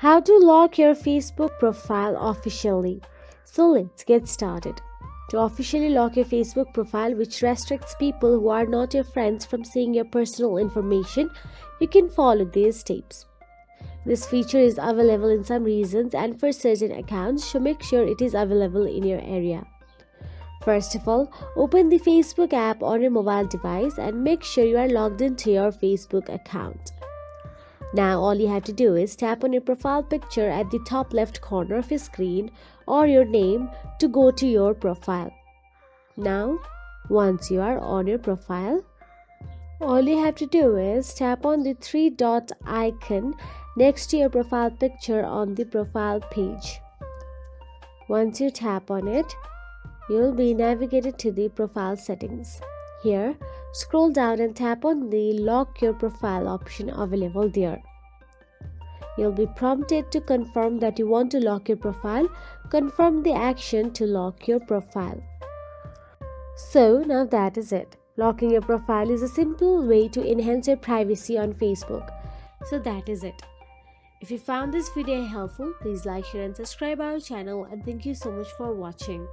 How to lock your Facebook profile officially. So let's get started. To officially lock your Facebook profile, which restricts people who are not your friends from seeing your personal information, you can follow these steps. This feature is available in some regions and for certain accounts, so make sure it is available in your area. First of all, open the Facebook app on your mobile device and make sure you are logged into your Facebook account. Now all you have to do is tap on your profile picture at the top left corner of your screen or your name to go to your profile. Now, once you are on your profile, all you have to do is tap on the three dot icon next to your profile picture on the profile page. Once you tap on it, you'll be navigated to the profile settings. Here, scroll down and tap on the lock your profile option available there. You'll be prompted to confirm that you want to lock your profile. Confirm the action to lock your profile. So now that is it. Locking your profile is a simple way to enhance your privacy on Facebook. So that is it. If you found this video helpful, please like, share and subscribe our channel, and thank you so much for watching.